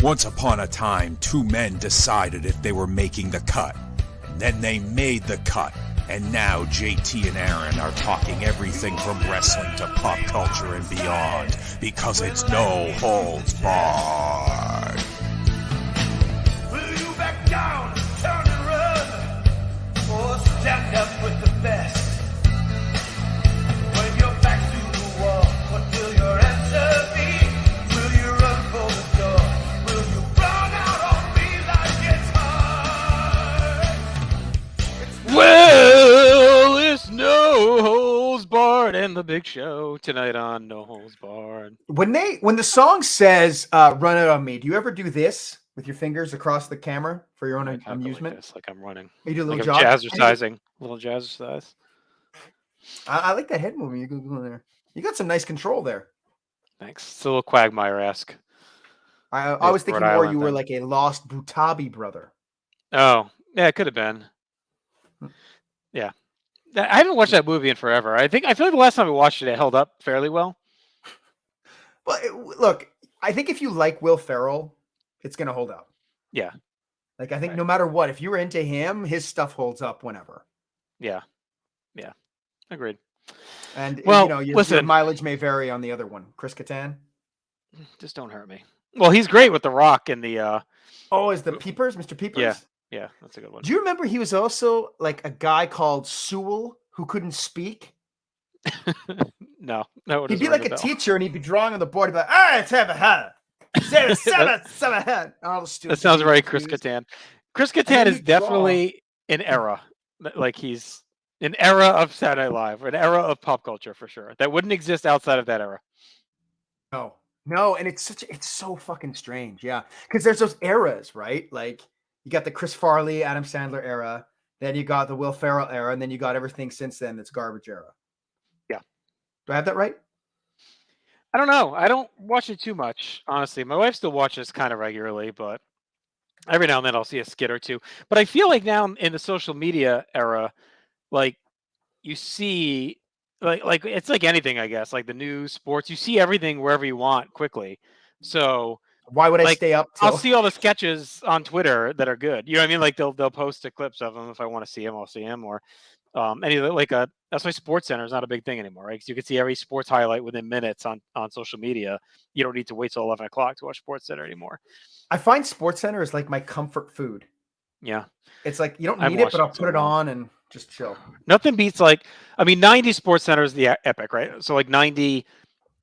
Once upon a time, two men decided if they were making the cut. Then they made the cut. And now JT and Aaron are talking everything from wrestling to pop culture and beyond, because it's no holds barred. Will you back down, turn and run, or stand up with the best? When you're back to the wall, what will your answer be? Will you run for the door? Will you run out on me like it's hard? Well, it's No Holds Barred and the big show tonight on No Holds Barred. When the song says "Run Out on Me," do you ever do this with your fingers across the camera for your own amusement? Like I'm running. You do a little like jog. Jazzercising. Little jazzercise. I like that head movement you go there. You got some nice control there. Thanks. It's a little Quagmire-esque. I was thinking Rhode more Island you were thing. like a lost Butabi brother. Oh, yeah, it could have been. Yeah. I haven't watched that movie in forever. I feel like the last time I watched it, it held up fairly well. Well, look, I think if you like Will Ferrell, it's going to hold up. Yeah. Like, I think Right. no matter what, if you were into him, his stuff holds up whenever. Yeah. Yeah. Agreed. And, Well, your listen. mileage may vary on the other one. Chris Kattan. Just don't hurt me. Well, he's great with The Rock and the... Oh, is the Peepers, Mr. Peepers? Yeah. Yeah, that's a good one. Do you remember he was also like a guy called Sewell who couldn't speak? No. That He'd be like a teacher and he'd be drawing on the board. He'd be like, all right, let's have a hat. Seven hat. That sounds very Chris Kattan. Chris Kattan is he'd draw. definitely an era. Like he's an era of Saturday Night Live, an era of pop culture for sure. That wouldn't exist outside of that era. No, and it's so fucking strange, yeah. Because there's those eras, right? Like you got the Chris Farley, Adam Sandler era, then you got the Will Ferrell era, and then you got everything since then that's garbage era. Yeah. Do I have that right? I don't know. I don't watch it too much, honestly. My wife still watches kind of regularly, but every now and then I'll see a skit or two. But I feel like now in the social media era, like you see, like it's like anything, I guess, like the news, sports, you see everything wherever you want quickly. So why would I stay up? I'll see all the sketches on Twitter that are good. You know what I mean? Like they'll post the clips of them. If I want to see them, I'll see them. Or that's why Sports Center is not a big thing anymore, right? Because you can see every sports highlight within minutes on social media. You don't need to wait till 11 o'clock to watch Sports Center anymore. I find Sports Center is like my comfort food. Yeah. It's like you don't need it, but I'll put it on and just chill. Nothing beats 90 Sports Center is the epic, right? So like 92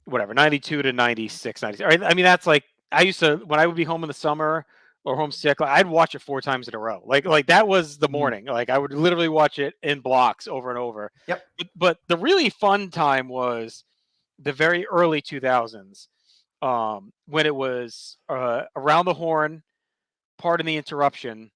to 96, 93. I mean, that's like, I used to, when I would be home in the summer or homesick, I'd watch it 4 times in a row. Like that was the morning. Like I would literally watch it in blocks over and over. Yep. But the really fun time was the very early 2000s, when it was Around the Horn, Pardon the Interruption,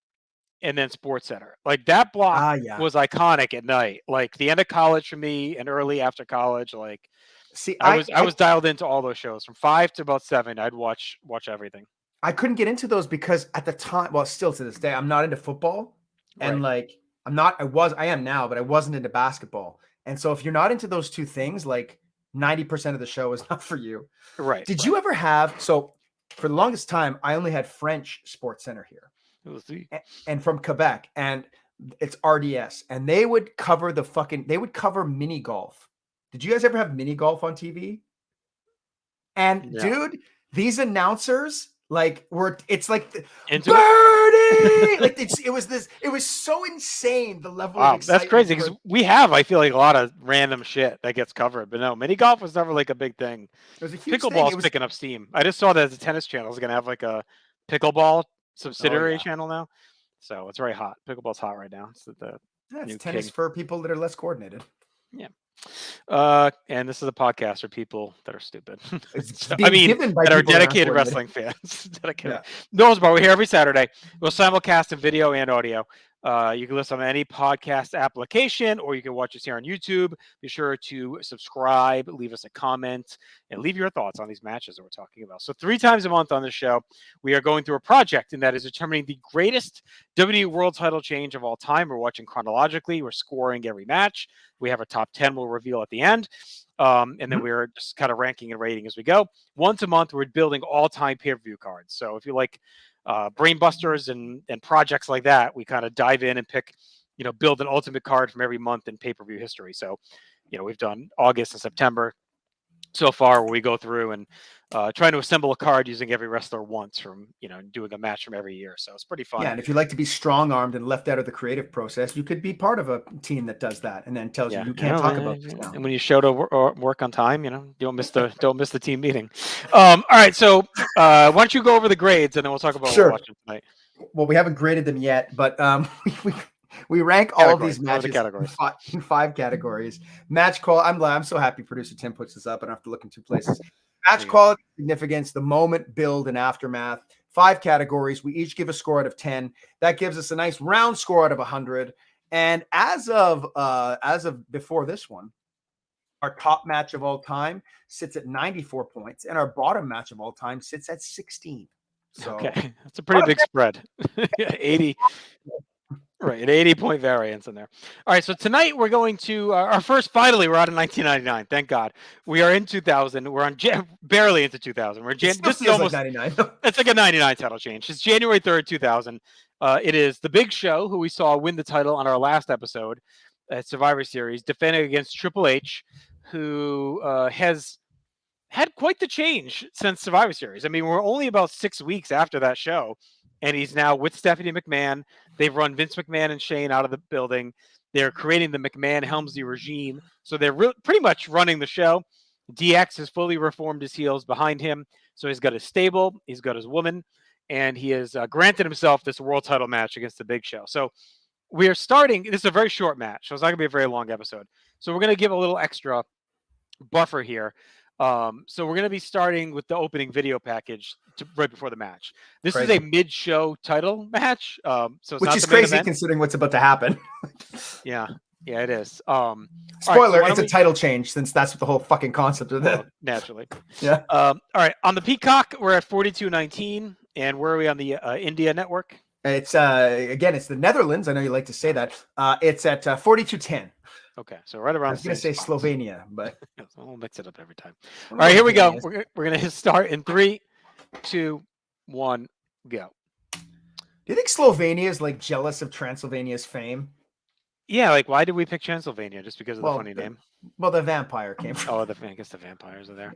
and then Sports Center. Like that block was iconic at night. Like the end of college for me and early after college. Like, see, I was dialed into all those shows from 5 to about 7. I'd watch everything. I couldn't get into those because at the time, well, still to this day, I'm not into football, and like I am now, but I wasn't into basketball. And so if you're not into those two things, like 90% of the show is not for you. Right. Did you ever have? So for the longest time, I only had French Sports Center here. And from Quebec, and it's RDS, and they would cover mini golf. Did you guys ever have mini golf on TV? And dude, these announcers it's like birdie, like it was so insane the level of excitement. That's crazy because we have, I feel like, a lot of random shit that gets covered, but no, mini golf was never like a big thing. It was a huge Pickleball's thing. picking up steam. I just saw that the tennis channel is going to have like a pickleball subsidiary channel now, so it's very hot. Pickleball's hot right now. It's tennis king for people that are less coordinated. Yeah. And this is a podcast for people that are stupid. That are dedicated wrestling fans. Dedicated. Yeah. Noah's Bar, we're here every Saturday. We'll simulcast in video and audio. You can listen on any podcast application, or you can watch us here on YouTube. Be sure to subscribe, leave us a comment, and leave your thoughts on these matches that we're talking about. So 3 times a month on this show, we are going through a project, and that is determining the greatest WWE World Title change of all time. We're watching chronologically. We're scoring every match. We have a top 10 we'll reveal at the end. And then we're just kind of ranking and rating as we go. Once a month, we're building all-time pay-per-view cards. So if you like brain busters and projects like that, we kind of dive in and pick, build an ultimate card from every month in pay-per-view history. So, we've done August and September so far, where we go through and trying to assemble a card using every wrestler once from, doing a match from every year. So it's pretty fun. Yeah, and if you like to be strong-armed and left out of the creative process, you could be part of a team that does that and then tells you can't talk about this now. And when you show to work on time, you don't miss the team meeting. All right, so why don't you go over the grades and then we'll talk about what we're watching tonight. Well, we haven't graded them yet, but we rank all of these matches in 5 categories. Match quality. I'm so happy producer Tim puts this up. I don't have to look in 2 places. Match quality, significance, the moment, build, and aftermath. 5 categories. We each give a score out of 10. That gives us a nice round score out of 100. And as of before this one, our top match of all time sits at 94 points, and our bottom match of all time sits at 16. So okay, that's a pretty big spread. 80. Right, an 80-point variance in there. All right, so tonight we're going to our first. Finally, we're out of 1999. Thank God. We are in 2000. We're on barely into 2000. This is almost like 99. It's like a 99 title change. It's January 3rd, 2000. It is the Big Show, who we saw win the title on our last episode at Survivor Series, defending against Triple H, who has had quite the change since Survivor Series. I mean, we're only about 6 weeks after that show, and he's now with Stephanie McMahon. They've run Vince McMahon and Shane out of the building. They're creating the McMahon-Helmsley regime. So they're pretty much running the show. DX has fully reformed his heels behind him. So he's got his stable, he's got his woman, and he has granted himself this world title match against the Big Show. So we are starting. This is a very short match, so it's not going to be a very long episode. So we're going to give a little extra buffer here. So we're going to be starting with the opening video package right before the match. This is a mid-show title match. So it's which is crazy considering what's about to happen. Yeah, it is. Spoiler, it's a title change since that's what the whole fucking concept of it. Naturally. Yeah. All right. On the Peacock, we're at 42.19. And where are we on the India network? It's again, it's the Netherlands. I know you like to say that. It's at 42.10. Okay, so right around. I was going to say Slovenia, but we'll mix it up every time. All right, here we go. We're going to start in 3, 2, 1, go. Do you think Slovenia is like jealous of Transylvania's fame? Yeah, like why did we pick Transylvania? Just because of the funny name? Well, the vampire came from. I guess the vampires are there.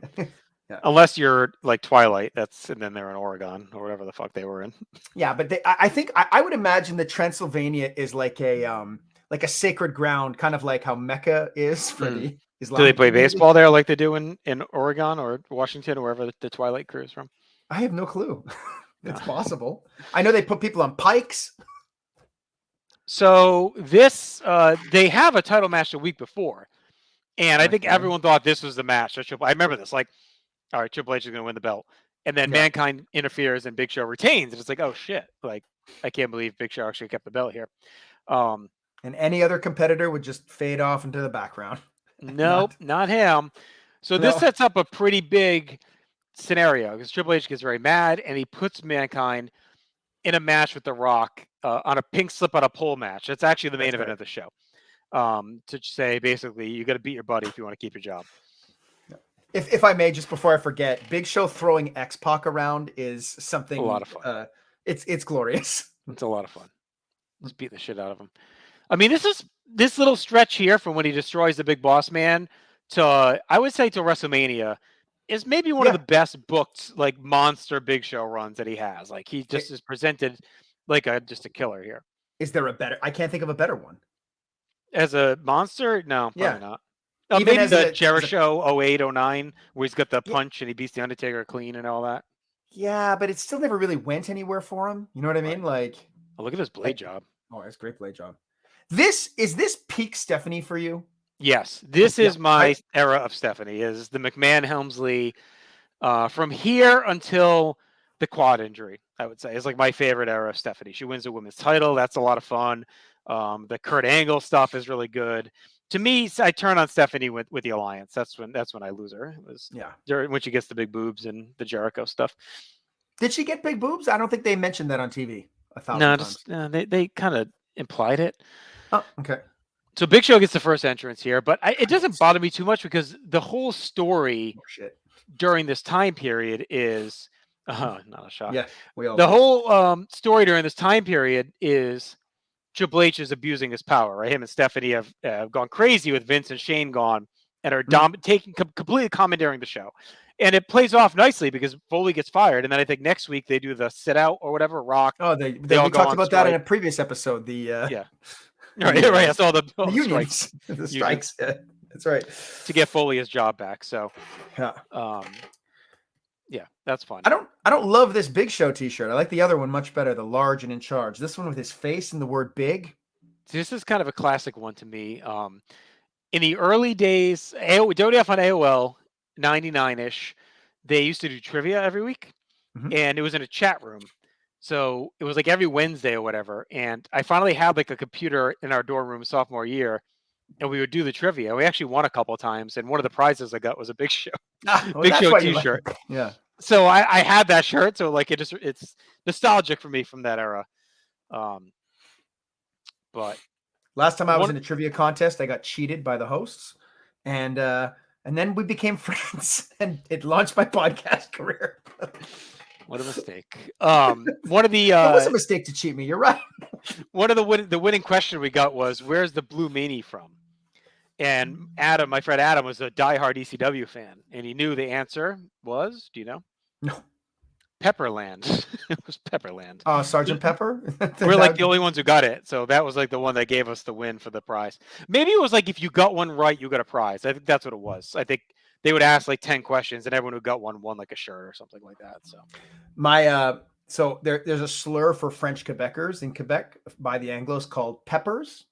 Yeah. Unless you're like Twilight, and then they're in Oregon or whatever the fuck they were in. Yeah, but I think I would imagine that Transylvania is like a sacred ground, kind of like how Mecca is for the Islam. Do they play baseball there like they do in Oregon or Washington or wherever the Twilight crew is from? I have no clue. It's possible. I know they put people on pikes. So this, they have a title match the week before. And I think everyone thought this was the match. I remember this, like, all right, Triple H is going to win the belt. And then Mankind interferes and Big Show retains. And it's like, oh, shit. Like, I can't believe Big Show actually kept the belt here. And any other competitor would just fade off into the background. Nope, not him. So this sets up a pretty big scenario because Triple H gets very mad and he puts Mankind in a match with The Rock on a pink slip on a pole match. That's actually the main event of the show. To say, basically, you got to beat your buddy if you want to keep your job. If I may, just before I forget, Big Show throwing X-Pac around is something a lot of fun. It's glorious. It's a lot of fun. Let's beat the shit out of him. I mean, this little stretch here from when he destroys the Big Boss Man to, I would say, to WrestleMania is maybe one of the best booked like monster Big Show runs that he has. Like he just is presented like just a killer here. Is there a better? I can't think of a better one. As a monster? No, probably not. Even maybe as the Jericho 08, 09, where he's got the punch and he beats the Undertaker clean and all that. Yeah, but it still never really went anywhere for him. You know what I mean? Like, look at his blade job. Oh, it's a great blade job. Is this peak Stephanie for you? Yes, this is my era of Stephanie. Is the McMahon Helmsley from here until the quad injury? I would say is like my favorite era of Stephanie. She wins the women's title. That's a lot of fun. The Kurt Angle stuff is really good. To me, I turn on Stephanie with the Alliance. That's when I lose her. It was when she gets the big boobs and the Jericho stuff. Did she get big boobs? I don't think they mentioned that on TV. No, they kind of implied it. Oh, okay. So Big Show gets the first entrance here, but it doesn't bother me too much because the whole story during this time period is not a shock. Yeah, the whole story during this time period is Triple H is abusing his power, right? Him and Stephanie have gone crazy with Vince and Shane gone and are completely commandeering the show. And it plays off nicely because Foley gets fired. And then I think next week they do the sit out or whatever, Rock. Oh, we talked about that in a previous episode. Yeah. Right. That's all the unions, the strikes. Yeah, that's right. To get Foley his job back. So, yeah. Yeah, that's fun. I don't love this Big Show t-shirt. I like the other one much better, the large and in charge. This one with his face and the word big. This is kind of a classic one to me. In the early days, WWF on AOL, 99-ish, they used to do trivia every week, and it was in a chat room. So it was like every Wednesday or whatever. And I finally had like a computer in our dorm room sophomore year, and we would do the trivia. We actually won a couple of times, and one of the prizes I got was a Big Show, Big Show t-shirt. Yeah. So I had that shirt. So like it's nostalgic for me from that era. But last time I was in a trivia contest, I got cheated by the hosts, and then we became friends, and it launched my podcast career. What a mistake. One of the it was a mistake to cheat me. You're right. One of the winning question we got was, "Where's the Blue Meanie from?" And Adam, my friend Adam, was a diehard ECW fan, and he knew the answer was, do you know? No. Pepperland. It was Pepperland. Oh, Sergeant Pepper? We're like the only ones who got it. So that was like the one that gave us the win for the prize. Maybe it was like if you got one right, you got a prize. I think that's what it was. I think they would ask like 10 questions, and everyone who got one won like a shirt or something like that. So so there's a slur for French Quebecers in Quebec by the Anglos called peppers.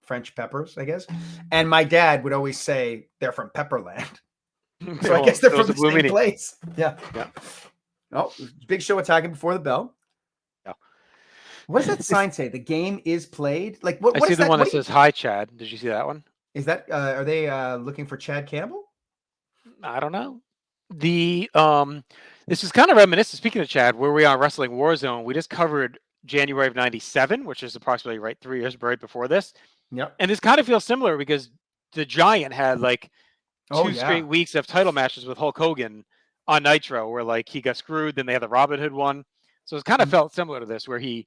French peppers, I guess. And my dad would always say they're from Pepperland. So I guess they're from the same place. Yeah. Oh, Big Show attacking before the bell. Yeah. What does that sign say? The game is played. Like what? I see the one that says "Hi, Chad." Did you see that one? Is that? Are they looking for Chad Campbell? I don't know. This is kind of reminiscent. Speaking of Chad, where we are on Wrestling Warzone, we just covered January of '97, which is approximately 3 years right before this. Yeah. And this kind of feels similar because the Giant had like two straight weeks of title matches with Hulk Hogan on Nitro, where like he got screwed. Then they had the Robin Hood one, so it kind of felt similar to this, where he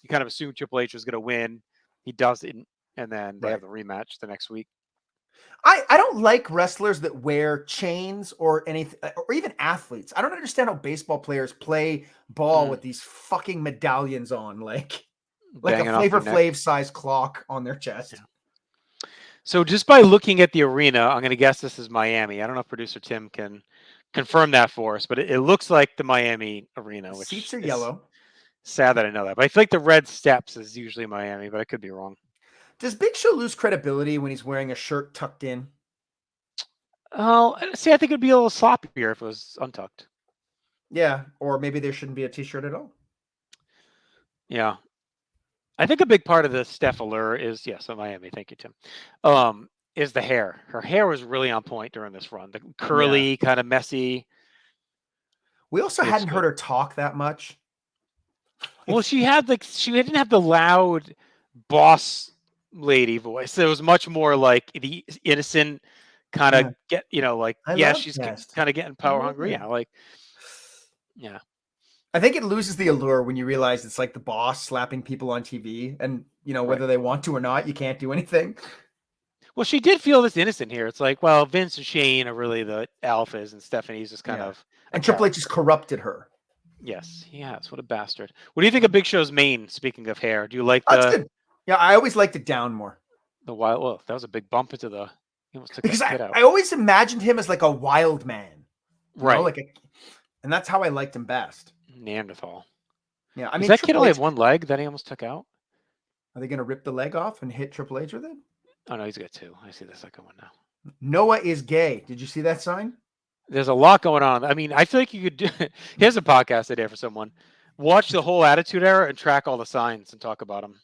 kind of assumed Triple H was going to win. He doesn't, and then they have the rematch the next week. I don't like wrestlers that wear chains or anything, or even athletes. I don't understand how baseball players play ball with these fucking medallions on, like a Flavor Flav size clock on their chest. Yeah. So just by looking at the arena, I'm going to guess this is Miami. I don't know if producer Tim can confirm that for us, but it looks like the Miami arena. Which seats are yellow. Sad that I know that, but I feel like the red steps is usually Miami, but I could be wrong. Does Big Show lose credibility when he's wearing a shirt tucked in? Oh, see, I think it'd be a little sloppier if it was untucked. Yeah, or maybe there shouldn't be a t-shirt at all. Yeah. I think a big part of the Steph allure is, Miami. Thank you, Tim. Is the hair. Her hair was really on point during this run. The curly, kind of messy. We also hadn't heard her talk that much. Well, she didn't have the loud boss lady voice. It was much more like the innocent kind of she's kind of getting power hungry. Yeah. I think it loses the allure when you realize it's like the boss slapping people on TV, and whether they want to or not, you can't do anything. Well, she did feel this innocent here. It's like, well, Vince and Shane are really the alphas, and Stephanie's just kind of. And Triple H has corrupted her. Yes, he has. What a bastard. What do you think of Big Show's mane? Speaking of hair, do you like That's good. Yeah, I always liked it down more. The wild. Well, that was a big bump into the. He almost took because I always imagined him as like a wild man, right? And that's how I liked him best. Neanderthal. Yeah, I mean, does that kid only have one leg that he almost took out? Are they going to rip the leg off and hit Triple H with it? Oh no, he's got two. I see the second one now. Noah is gay. Did you see that sign? There's a lot going on. I mean, I feel like you could do. Here's a podcast idea for someone. Watch the whole Attitude Era and track all the signs and talk about them.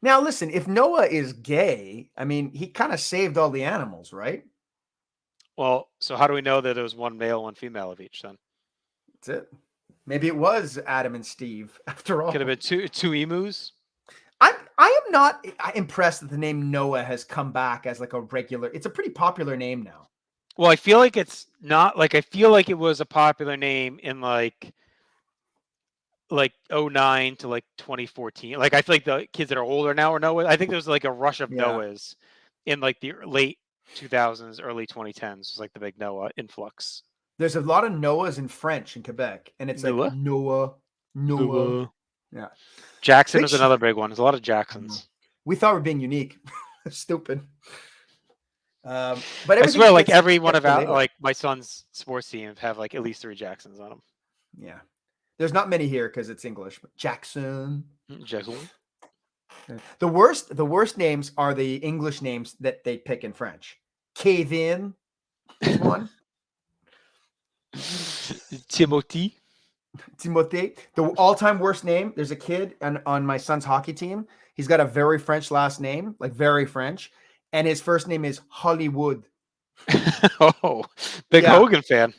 Now, listen, if Noah is gay, I mean, he kind of saved all the animals, right? Well, so how do we know that it was one male, one female of each then? That's it. Maybe it was Adam and Steve after all. Could have been two emus. I am not impressed that the name Noah has come back as like a regular. It's a pretty popular name now. Well, I feel like it's not like I feel like it was a popular name in like 09 to like 2014. Like I feel like the kids that are older now are Noah. I think there was like a rush of Noahs in like the late 2000s, early 2010s. It's like the big Noah influx. There's a lot of Noahs in French in Quebec, and it's like Noah. Yeah. Jackson is another big one. There's a lot of Jacksons. We thought we were being unique. Stupid. But I swear, like every one of like my son's sports teams have like at least 3 Jacksons on them. Yeah. There's not many here because it's English. But Jackson. The worst names are the English names that they pick in French. Kevin is one. Timothy. The all-time worst name. There's a kid on my son's hockey team. He's got a very French last name, like very French, and his first name is Hollywood. Oh, big Hogan fan.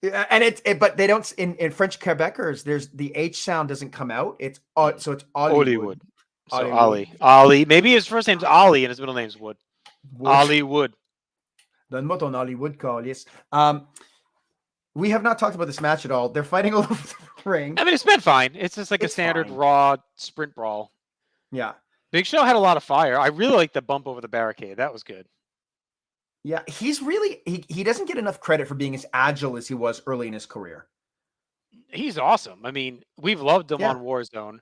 Yeah, and but they don't in French Quebecers. There's the H sound doesn't come out. It's so it's Hollywood. So Ollie. Maybe his first name's Ollie and his middle name's Wood. Hollywood. Donne-moi ton Hollywood, Carlis. We have not talked about this match at all. They're fighting all over the ring. I mean, it's been fine. It's just like a standard Raw sprint brawl. Yeah. Big Show had a lot of fire. I really like the bump over the barricade. That was good. Yeah, he's really he doesn't get enough credit for being as agile as he was early in his career. He's awesome. I mean, we've loved him on Warzone.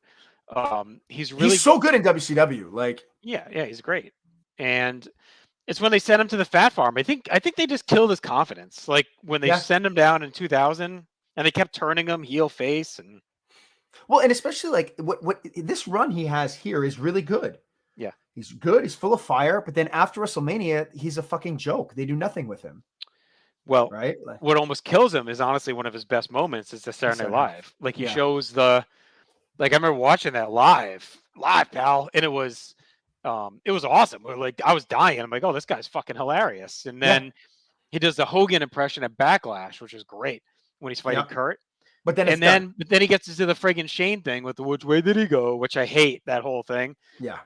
He's so good in WCW. Like, yeah, he's great. And it's when they sent him to the Fat Farm. I think they just killed his confidence. Like when they sent him down in 2000, and they kept turning him heel face and. Well, and especially like what this run he has here is really good. Yeah. He's good. He's full of fire. But then after WrestleMania, he's a fucking joke. They do nothing with him. Well, right. What almost kills him is honestly one of his best moments is the Saturday Night Live. Like he shows like I remember watching that live, pal, and it was awesome. Like I was dying. I'm like, oh, this guy's fucking hilarious. And then he does the Hogan impression at Backlash, which is great when he's fighting Kurt. But then but then he gets to do the friggin' Shane thing with the which way did he go, which I hate that whole thing. Yeah.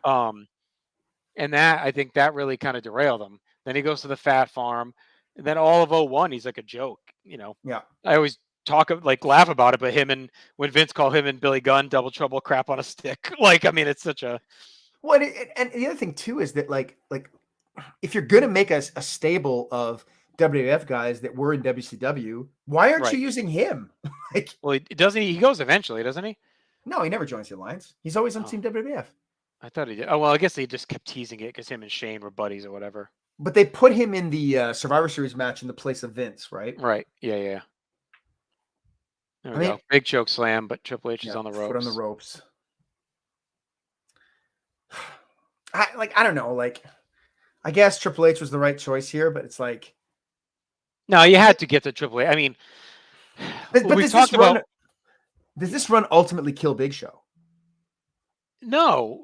And that I think that really kind of derailed him. Then he goes to the Fat Farm, and then all of 01, he's like a joke, you know. Yeah. I always laugh about it, but when Vince called him and Billy Gunn double trouble crap on a stick, like I mean, it's such a. Well, and the other thing too is that like if you're gonna make a stable of WWF guys that were in WCW, why aren't you using him? Well, he goes eventually, doesn't he? No, he never joins the Alliance. He's always on Team WWF. I thought he did. Oh well, I guess they just kept teasing it because him and Shane were buddies or whatever. But they put him in the Survivor Series match in the place of Vince, right? Right. Yeah. There we go. Big choke slam, but Triple H is on the ropes. Foot on the ropes. I don't know. Like, I guess Triple H was the right choice here, but it's like. No, you had to get to Triple H. I mean, but does this run ultimately kill Big Show? No,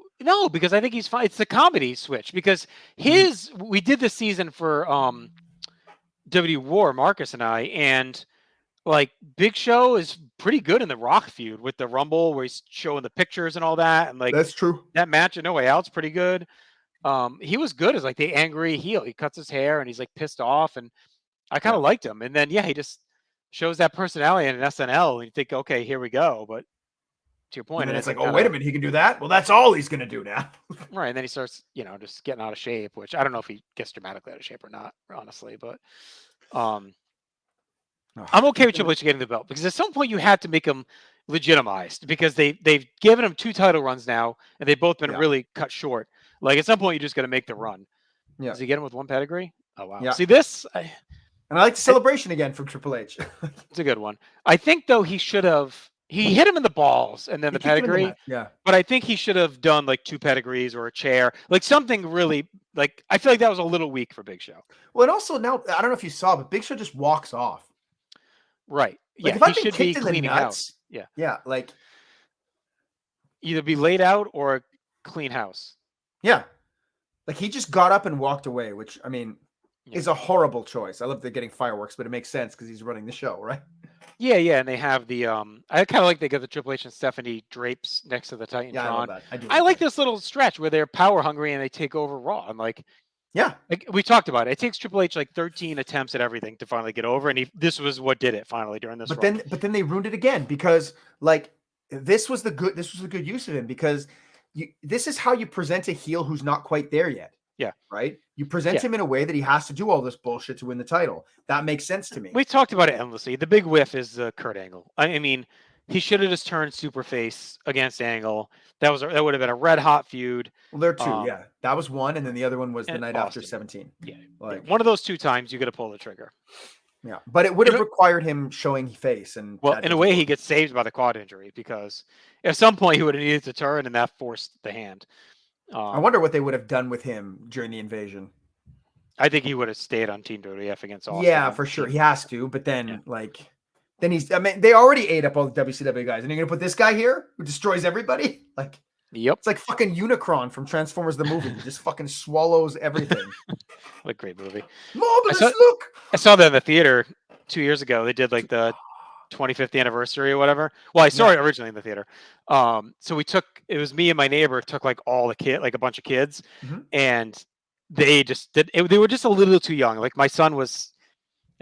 because I think he's fine. It's the comedy switch because we did this season for WWE War, Marcus and I, and like Big Show is pretty good in the Rock feud with the Rumble where he's showing the pictures and all that, and like that's true. That match at No Way Out's pretty good. He was good as like the angry heel. He cuts his hair and he's like pissed off, and I kind of liked him. And then he just shows that personality in an SNL, and you think, okay, here we go. But to your point, and it's like, oh, wait a minute, he can do that. Well, that's all he's gonna do now. Right, and then he starts, just getting out of shape, which I don't know if he gets dramatically out of shape or not, honestly. But I'm okay with Triple H getting the belt because at some point you had to make him legitimized because they've given him 2 title runs now, and they've both been really cut short. Like at some point you just got to make the run. Yeah. Does he get him with 1 pedigree? Oh wow. Yeah. See this? And I like the celebration again from Triple H. It's a good one. I think though he should have. He hit him in the balls and then the pedigree. But I think he should have done like 2 pedigrees or a chair, like something really like. I feel like that was a little weak for Big Show. Well, and also now I don't know if you saw, but Big Show just walks off. Right. Like, yeah. He should be cleaning house. Yeah. Yeah. Like either be laid out or clean house. Yeah. Like he just got up and walked away, which I mean is a horrible choice. I love they're getting fireworks, but it makes sense because he's running the show, right? Yeah, and they have the I kind of like they got the Triple H and Stephanie drapes next to the Titantron. Yeah, I love that. I like this little stretch where they're power hungry and they take over Raw. And like we talked about it. It takes Triple H like 13 attempts at everything to finally get over, and this was what did it finally during this. But then they ruined it again because like this was a good use of him because this is how you present a heel who's not quite there yet. Yeah. Right. You present him in a way that he has to do all this bullshit to win the title. That makes sense to me. We talked about it endlessly. The big whiff is Kurt Angle. I mean, he should have just turned Superface against Angle. That would have been a red hot feud. Well, there are two. Yeah, that was one, and then the other one was the night after 17. Yeah, like one of those 2 times you got to pull the trigger. Yeah, but it would have required him showing face, and in a way, he gets saved by the quad injury because at some point he would have needed to turn, and that forced the hand. I wonder what they would have done with him during the invasion. I think he would have stayed on Team WWF against Austin. Yeah, for sure. He has to, but then then he's. I mean, they already ate up all the WCW guys, and you're gonna put this guy here who destroys everybody. Like, it's like fucking Unicron from Transformers the movie. He just fucking swallows everything. What a great movie! Marvelous look. I saw that in the theater 2 years ago. They did like the 25th anniversary or whatever. Well, I saw it originally in the theater. So it was me and my neighbor took like all the like a bunch of kids, and they just did. They were just a little too young. Like my son was,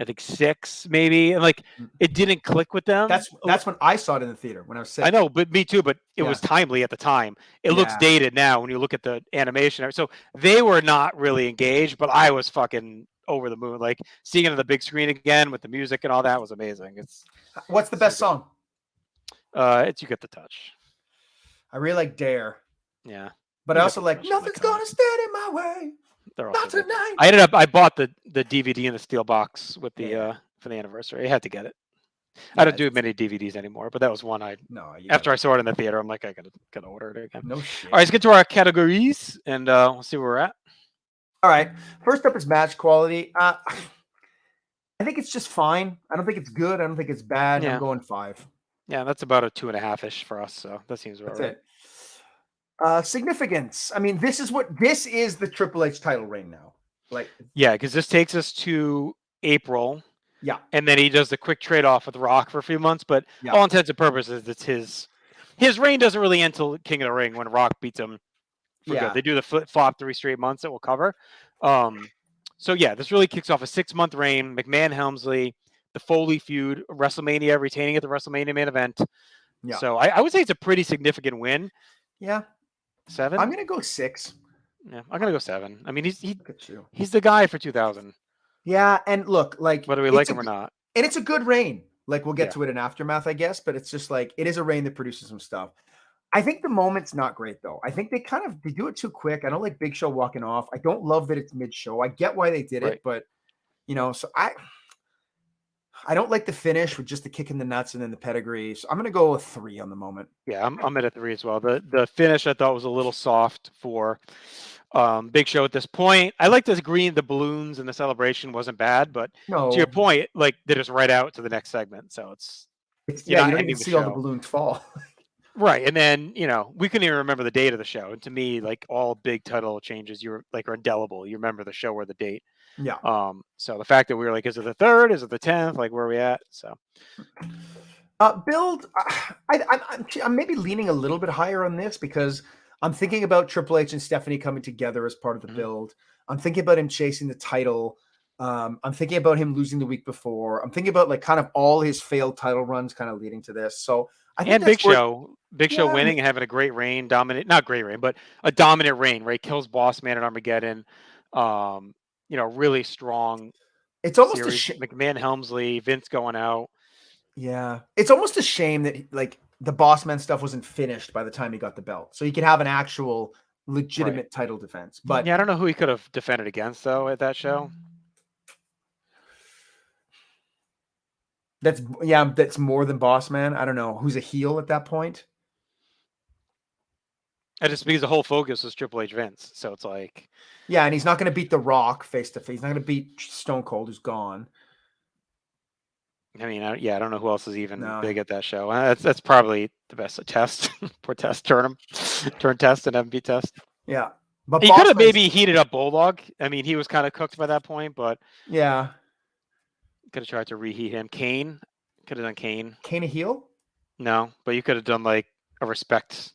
I think 6 maybe, and like it didn't click with them. That's when I saw it in the theater when I was 6. I know, but me too. But it was timely at the time. It looks dated now when you look at the animation. So they were not really engaged, but I was fucking over the moon. Like seeing it on the big screen again with the music and all that was amazing. What's the best song? It's You Get the Touch. I really like Dare. Yeah. But I also like Nothing's Gonna Stand in My Way. Not tonight. I bought the DVD in the steel box with the for the anniversary. I had to get it. I don't do many DVDs anymore, but that was one after I saw it in the theater, I'm like, I gotta order it again. No shit. All right, let's get to our categories and we'll see where we're at. All right. First up is match quality. I think it's just fine. I don't think it's good. I don't think it's bad. I'm going 5. Yeah, that's about a 2.5-ish for us. So that seems about right. Significance. I mean, this is the Triple H title reign now. Like, because this takes us to April. Yeah. And then he does the quick trade off with Rock for a few months, but all intents and purposes, it's his reign doesn't really end till King of the Ring when Rock beats him. Good. They do the flip-flop 3 straight months that we'll cover. So this really kicks off a 6-month reign. McMahon Helmsley, the Foley feud, WrestleMania retaining at the WrestleMania main event. Yeah. So I would say it's a pretty significant win. Yeah. 7. I'm gonna go 6. Yeah, I'm gonna go 7. I mean, he's the guy for 2000. Yeah, and look, like whether we like him or not, and it's a good reign. Like we'll get to it in Aftermath, I guess, but it's just like it is a reign that produces some stuff. I think the moment's not great though. I think they do it too quick. I don't like Big Show walking off. I don't love that it's mid-show. I get why they did it, but so I don't like the finish with just the kick in the nuts and then the pedigree. So I'm gonna go with 3 on the moment. Yeah, I'm at a 3 as well. The finish I thought was a little soft for Big Show at this point. I like the balloons and the celebration wasn't bad, but to your point, like they just right out to the next segment. So it's you don't even see all the balloons fall. Right. And then, we couldn't even remember the date of the show. And to me, like all big title changes, are indelible. You remember the show or the date. Yeah. So the fact that we were like, is it the 3rd? Is it the 10th? Like, where are we at? So build. I'm maybe leaning a little bit higher on this because I'm thinking about Triple H and Stephanie coming together as part of the build. I'm thinking about him chasing the title. I'm thinking about him losing the week before. I'm thinking about like kind of all his failed title runs kind of leading to this. So I think Big Show winning and having a great reign, not great reign, but a dominant reign, right? Kills Boss Man at Armageddon. Really strong. It's almost series. a shame. McMahon Helmsley, Vince going out. Yeah. It's almost a shame that like the Boss Man stuff wasn't finished by the time he got the belt. So he could have an actual legitimate title defense. But I don't know who he could have defended against though at that show. That's more than Boss Man. I don't know who's a heel at that point. And just because the whole focus was Triple H Vince, so it's like, and he's not going to beat The Rock face to face. He's not going to beat Stone Cold, who's gone. I mean, I don't know who else is even big at that show. That's probably the best. Test, poor Test, turn Test and MVP Test. Yeah, but he could have maybe heated up Bulldog. I mean, he was kind of cooked by that point, but yeah. Could have tried to reheat him. Kane Could have done Kane. Kane a heel? No, but you could have done like a respect.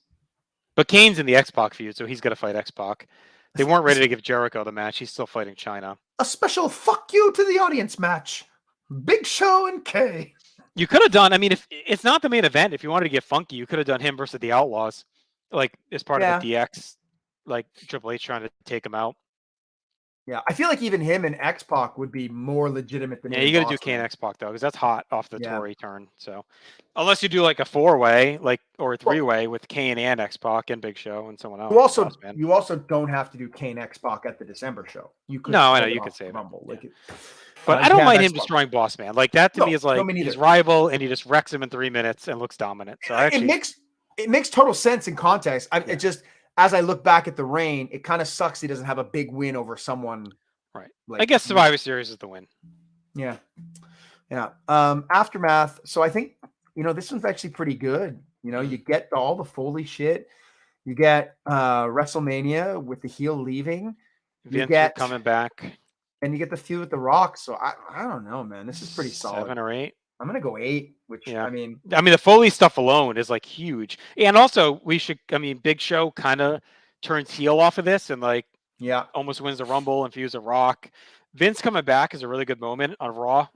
But Kane's in the X-Pac feud, so he's got to fight X-Pac. They weren't ready to give Jericho the match. He's still fighting China. A special fuck you to the audience match. Big Show and Kay. You could have done, I mean, if it's not the main event, if you wanted to get funky, you could have done him versus the Outlaws, like as part of the DX, like Triple H trying to take him out. Yeah, I feel like even him and X-Pac would be more legitimate than you got to do Kane X-Pac though, because that's hot off the Tory turn. So unless you do like a 4-way, like or a 3-way with Kane and X-Pac and Big Show and someone else. You also don't have to do Kane X-Pac at the December show. You could I know you could say Rumble. Like but I don't mind him destroying Boss Man. Like that to me is like his rival, and he just wrecks him in 3 minutes and looks dominant. So it makes total sense in context. It just, as I look back at the reign, it kind of sucks he doesn't have a big win over someone. Right. Like, I guess Survivor Series is the win. Yeah. Yeah. Aftermath. So I think, this one's actually pretty good. You get all the Foley shit. You get WrestleMania with the heel leaving. Vince coming back. And you get the feud with The Rock. So I don't know, man. This is pretty solid. 7 or 8. I'm going to go 8, which I mean, the Foley stuff alone is like huge. And also Big Show kind of turns heel off of this and like, almost wins the Rumble and feuds a Rock. Vince coming back is a really good moment on Raw.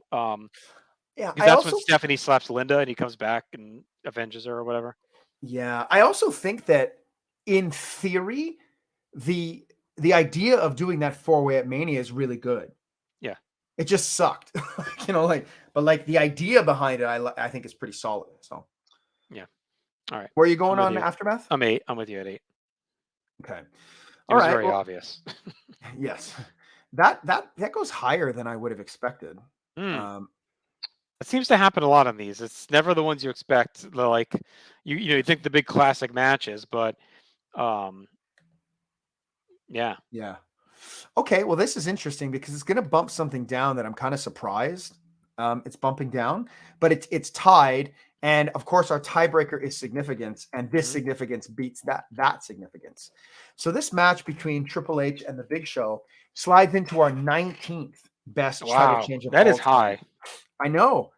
That's when Stephanie slaps Linda and he comes back and avenges her or whatever. Yeah, I also think that in theory, the idea of doing that 4-way at Mania is really good. Yeah, it just sucked, but the idea behind it, I think is pretty solid. So, yeah. All right, where are you going on Aftermath? I'm 8. I'm with you at 8. Okay. It was very obvious. Yes. That goes higher than I would have expected. It seems to happen a lot on these. It's never the ones you expect. Like you think the big classic matches, but yeah. Okay, well, this is interesting because it's going to bump something down that I'm kind of surprised. It's bumping down, but it's tied. And of course, our tiebreaker is significance, and this significance beats that significance. So this match between Triple H and the Big Show slides into our 19th best title change of all time. That is high. I know.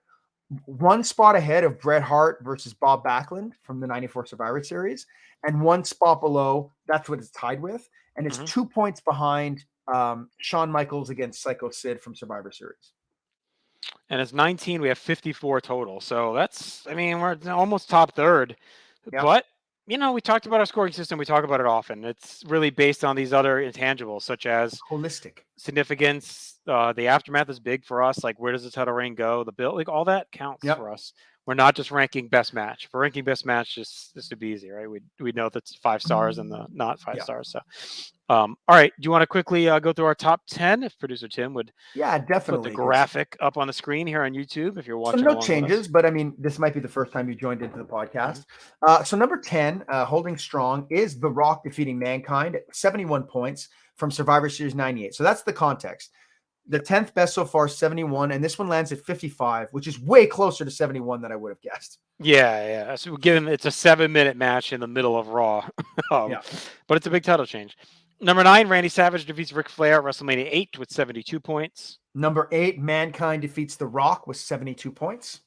One spot ahead of Bret Hart versus Bob Backlund from the 94 Survivor Series, and one spot below, that's what it's tied with. And it's 2 points behind Shawn Michaels against Psycho Sid from Survivor Series. And it's 19. We have 54 total. So that's, we're almost top third. Yeah. But, we talked about our scoring system. We talk about it often. It's really based on these other intangibles, such as holistic significance. The aftermath is big for us. Like, where does the title reign go? The bill, like all that counts for us. We're not just ranking best match. For ranking best match, this would be easy, right? We know that's 5 stars and the not 5 stars. So, all right. Do you want to quickly go through our top 10? If producer Tim would, definitely put the graphic up on the screen here on YouTube if you're watching. So no changes, but this might be the first time you joined into the podcast. So number 10, holding strong, is The Rock defeating Mankind at 71 points from Survivor Series 98. So that's the context. The 10th best so far, 71, and this one lands at 55, which is way closer to 71 than I would have guessed. Yeah. So given it's a 7-minute match in the middle of Raw, but it's a big title change. Number 9, Randy Savage defeats Ric Flair at WrestleMania 8 with 72 points. Number 8, Mankind defeats The Rock with 72 points.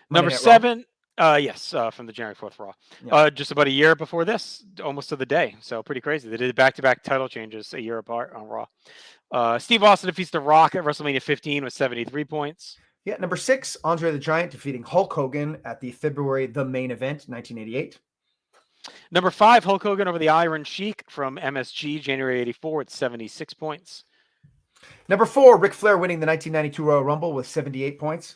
Number 7, from the January 4th Raw. Just about a year before this, almost to the day. So pretty crazy. They did back-to-back title changes a year apart on Raw. Steve Austin defeats The Rock at WrestleMania 15 with 73 points. Yeah, number 6, Andre the Giant defeating Hulk Hogan at the February The Main Event, 1988. Number 5, Hulk Hogan over the Iron Sheik from MSG, January 84 with 76 points. Number 4, Ric Flair winning the 1992 Royal Rumble with 78 points.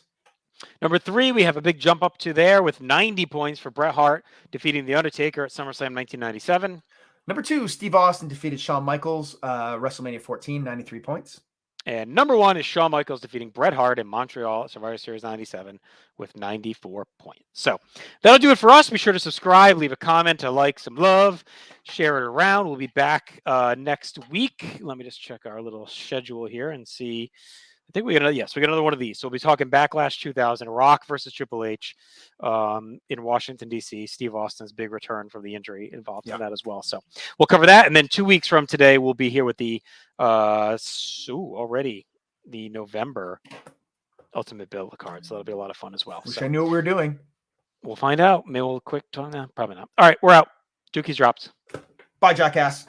Number 3, we have a big jump up to there with 90 points for Bret Hart defeating The Undertaker at SummerSlam 1997. Number 2, Steve Austin defeated Shawn Michaels, WrestleMania 14, 93 points. And number 1 is Shawn Michaels defeating Bret Hart in Montreal at Survivor Series 97 with 94 points. So that'll do it for us. Be sure to subscribe, leave a comment, to like, some love, share it around. We'll be back next week. Let me just check our little schedule here and see. I think we got another one of these. So we'll be talking Backlash 2000, Rock versus Triple H in Washington, D.C. Steve Austin's big return from the injury involved in that as well. So we'll cover that. And then 2 weeks from today, we'll be here with the already the November Ultimate build a card, so that'll be a lot of fun as well. Wish I knew what we were doing. We'll find out. Maybe we'll quick talk now. Probably not. All right, we're out. Dookie's dropped. Bye, jackass.